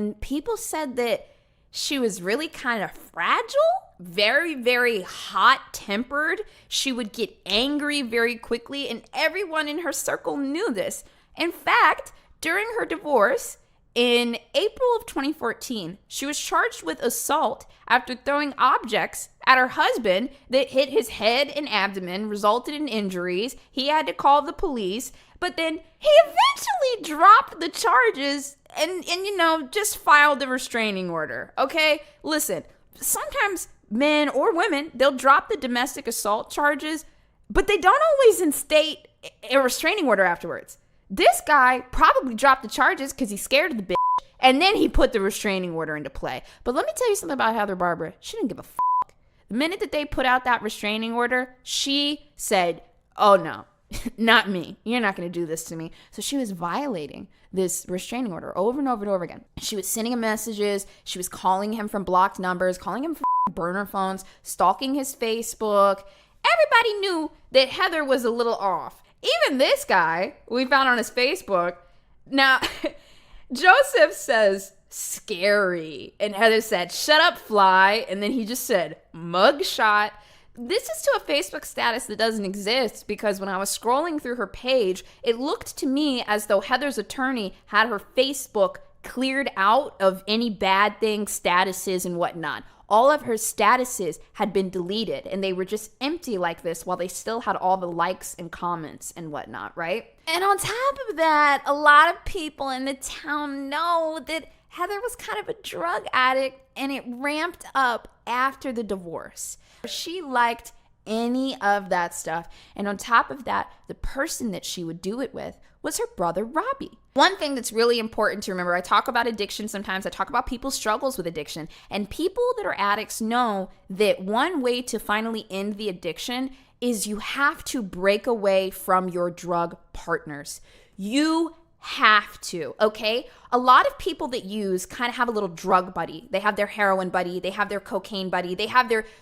And people said that she was really kind of fragile, very, very hot-tempered. She would get angry very quickly, and everyone in her circle knew this. In fact, during her divorce, in April of 2014, she was charged with assault after throwing objects at her husband that hit his head and abdomen, resulted in injuries. He had to call the police, but then he eventually dropped the charges and just filed a restraining order. Okay, listen, sometimes men or women, they'll drop the domestic assault charges, but they don't always instate a restraining order afterwards. This guy probably dropped the charges because he's scared of the bitch, and then he put the restraining order into play. But let me tell you something about Heather Barbara. She didn't give a fuck. The minute that they put out that restraining order, she said, oh no, not me. You're not going to do this to me. So she was violating this restraining order over and over and over again. She was sending him messages. She was calling him from blocked numbers, calling him from burner phones, stalking his Facebook. Everybody knew that Heather was a little off. Even this guy we found on his Facebook. Now, Joseph says, scary. And Heather said, shut up, fly. And then he just said, mugshot. This is to a Facebook status that doesn't exist because when I was scrolling through her page, it looked to me as though Heather's attorney had her Facebook cleared out of any bad things, statuses, and whatnot. All of her statuses had been deleted and they were just empty like this while they still had all the likes and comments and whatnot, right? And on top of that, a lot of people in the town know that Heather was kind of a drug addict and it ramped up after the divorce. She liked any of that stuff. And on top of that, the person that she would do it with was her brother, Robbie. One thing that's really important to remember, I talk about addiction sometimes, I talk about people's struggles with addiction, and people that are addicts know that one way to finally end the addiction is you have to break away from your drug partners. You have to, okay? A lot of people that use kind of have a little drug buddy. They have their heroin buddy, they have their cocaine buddy,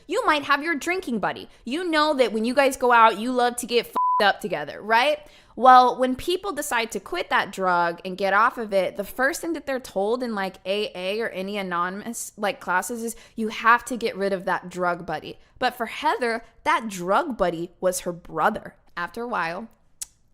you might have your drinking buddy. You know that when you guys go out, you love to get f***ed up together, right? Well, when people decide to quit that drug and get off of it, the first thing that they're told in like AA or any anonymous like classes is you have to get rid of that drug buddy. But for Heather, that drug buddy was her brother. After a while,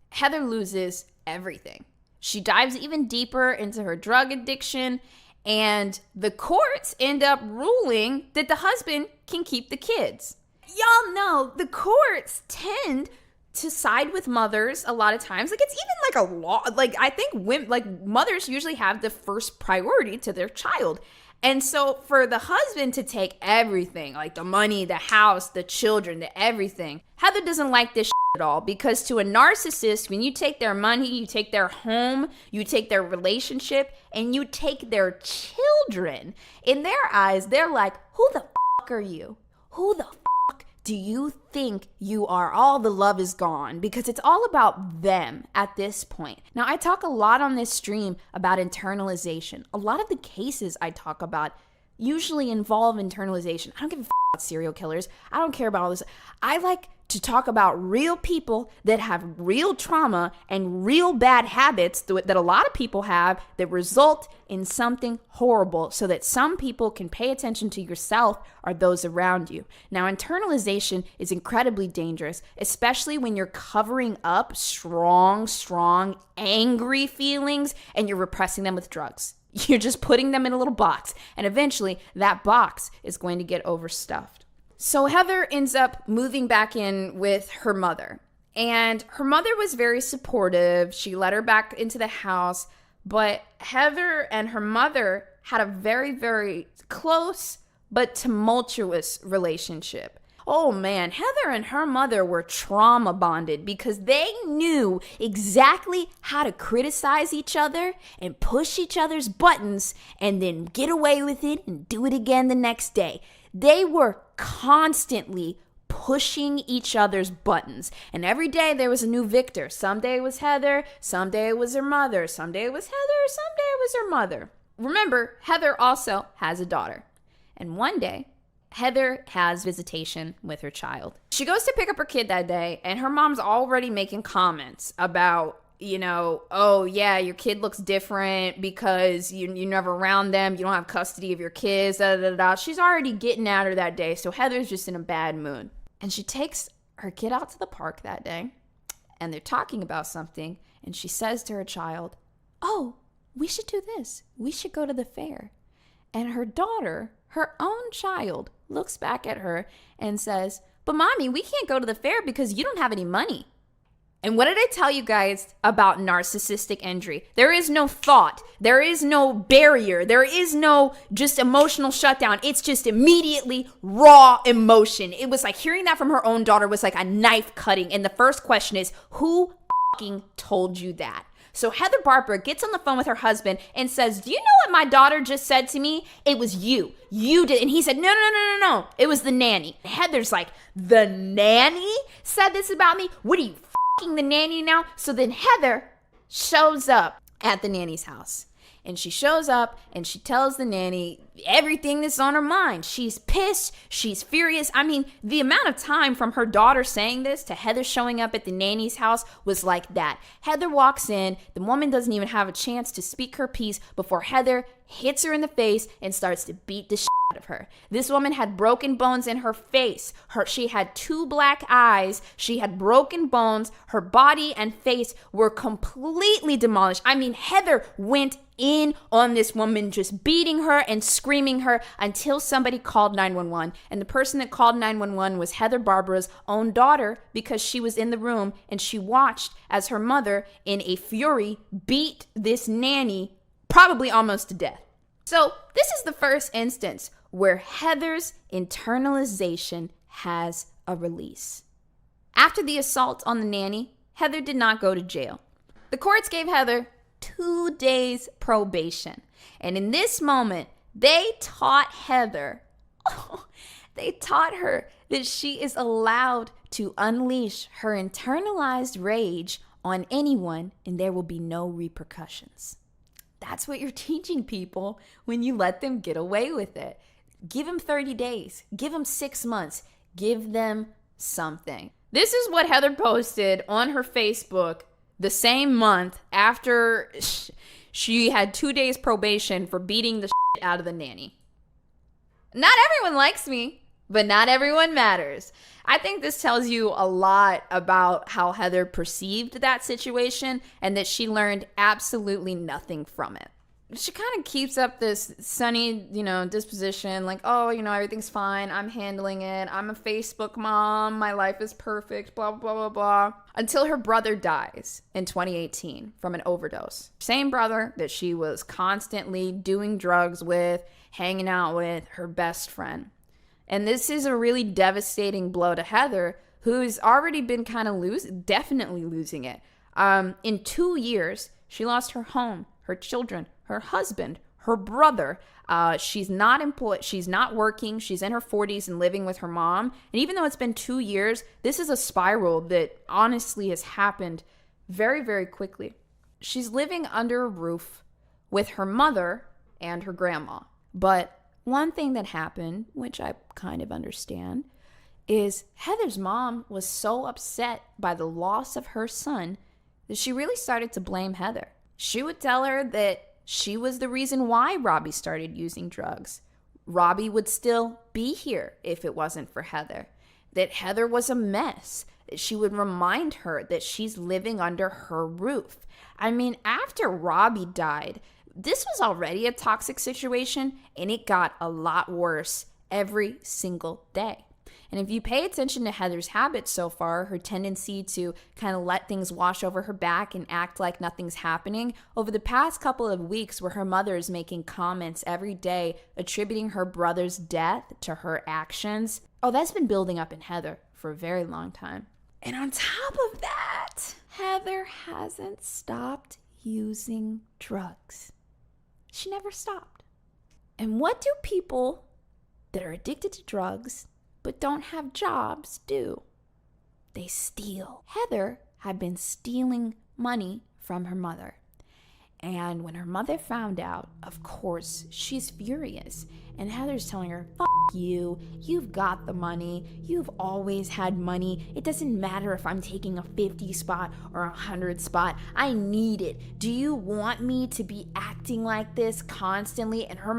Heather loses everything. She dives even deeper into her drug addiction, and the courts end up ruling that the husband can keep the kids. Y'all know the courts tend to side with mothers a lot of times. Like, it's even like a law. Like, I think women, like mothers usually have the first priority to their child. And so for the husband to take everything, like the money, the house, the children, the everything, Heather doesn't like this at all, because to a narcissist, when you take their money, you take their home, you take their relationship, and you take their children, in their eyes, they're like, who the fuck are you? Who the fuck do you think you are? All the love is gone, because it's all about them at this point. Now, I talk a lot on this stream about internalization. A lot of the cases I talk about usually involve internalization. I don't give a fuck about serial killers. I don't care about all this. I like to talk about real people that have real trauma and real bad habits that a lot of people have that result in something horrible, so that some people can pay attention to yourself or those around you. Now, internalization is incredibly dangerous, especially when you're covering up strong, angry feelings and you're repressing them with drugs. You're just putting them in a little box, and eventually that box is going to get overstuffed. So Heather ends up moving back in with her mother, and her mother was very supportive. She let her back into the house, but Heather and her mother had a very, very close but tumultuous relationship. Oh man, Heather and her mother were trauma bonded because they knew exactly how to criticize each other and push each other's buttons and then get away with it and do it again the next day. They were constantly pushing each other's buttons. And every day there was a new victor. Someday it was Heather, someday it was her mother, someday it was Heather, someday it was her mother. Remember, Heather also has a daughter. And one day, Heather has visitation with her child. She goes to pick up her kid that day, and her mom's already making comments about oh yeah, your kid looks different because you're never around them. You don't have custody of your kids. Da, da, da, da. She's already getting at her that day. So Heather's just in a bad mood. And she takes her kid out to the park that day. And they're talking about something. And she says to her child, oh, we should do this. We should go to the fair. And her daughter, her own child, looks back at her and says, but mommy, we can't go to the fair because you don't have any money. And what did I tell you guys about narcissistic injury? There is no thought. There is no barrier. There is no just emotional shutdown. It's just immediately raw emotion. It was like hearing that from her own daughter was like a knife cutting. And the first question is, who fucking told you that? So Heather Barbara gets on the phone with her husband and says, do you know what my daughter just said to me? It was you. You did. And he said, no. It was the nanny. Heather's like, the nanny said this about me? What are you, the nanny now? So then Heather shows up at the nanny's house. And she shows up and she tells the nanny everything that's on her mind. She's pissed. She's furious. I mean, the amount of time from her daughter saying this to Heather showing up at the nanny's house was like that. Heather walks in. The woman doesn't even have a chance to speak her piece before Heather hits her in the face and starts to beat the shit out of her. This woman had broken bones in her face. She had 2 black eyes. She had broken bones. Her body and face were completely demolished. I mean, Heather went in on this woman, just beating her and screaming her until somebody called 911. And the person that called 911 was Heather Barbara's own daughter, because she was in the room and she watched as her mother, in a fury, beat this nanny probably almost to death. So this is the first instance where Heather's internalization has a release. After the assault on the nanny, Heather did not go to jail. The courts gave Heather 2 days probation. And in this moment, they taught Heather, they taught her that she is allowed to unleash her internalized rage on anyone and there will be no repercussions. That's what you're teaching people when you let them get away with it. Give them 30 days. Give them 6 months. Give them something. This is what Heather posted on her Facebook the same month after she had 2 days probation for beating the shit out of the nanny. Not everyone likes me, but not everyone matters. I think this tells you a lot about how Heather perceived that situation and that she learned absolutely nothing from it. She kind of keeps up this sunny, disposition, like, oh, everything's fine. I'm handling it. I'm a Facebook mom. My life is perfect, blah, blah, blah, blah, until her brother dies in 2018 from an overdose. Same brother that she was constantly doing drugs with, hanging out with, her best friend. And this is a really devastating blow to Heather, who's already been kind of definitely losing it. In 2 years, she lost her home, her children, her husband, her brother. She's not employed. She's not working. She's in her 40s and living with her mom. And even though it's been 2 years, this is a spiral that honestly has happened very, very quickly. She's living under a roof with her mother and her grandma. But one thing that happened, which I kind of understand, is Heather's mom was so upset by the loss of her son that she really started to blame Heather. She would tell her that she was the reason why Robbie started using drugs. Robbie would still be here if it wasn't for Heather. That Heather was a mess. That she would remind her that she's living under her roof. I mean, after Robbie died, this was already a toxic situation, and it got a lot worse every single day. And if you pay attention to Heather's habits so far, her tendency to kind of let things wash over her back and act like nothing's happening, over the past couple of weeks where her mother is making comments every day attributing her brother's death to her actions, that's been building up in Heather for a very long time. And on top of that, Heather hasn't stopped using drugs. She never stopped. And what do people that are addicted to drugs but don't have jobs do? They steal. Heather had been stealing money from her mother. And when her mother found out, of course, she's furious. And Heather's telling her, "Fuck you. You've got the money. You've always had money. It doesn't matter if I'm taking a 50 spot or a 100 spot. I need it. Do you want me to be acting like this constantly?" And her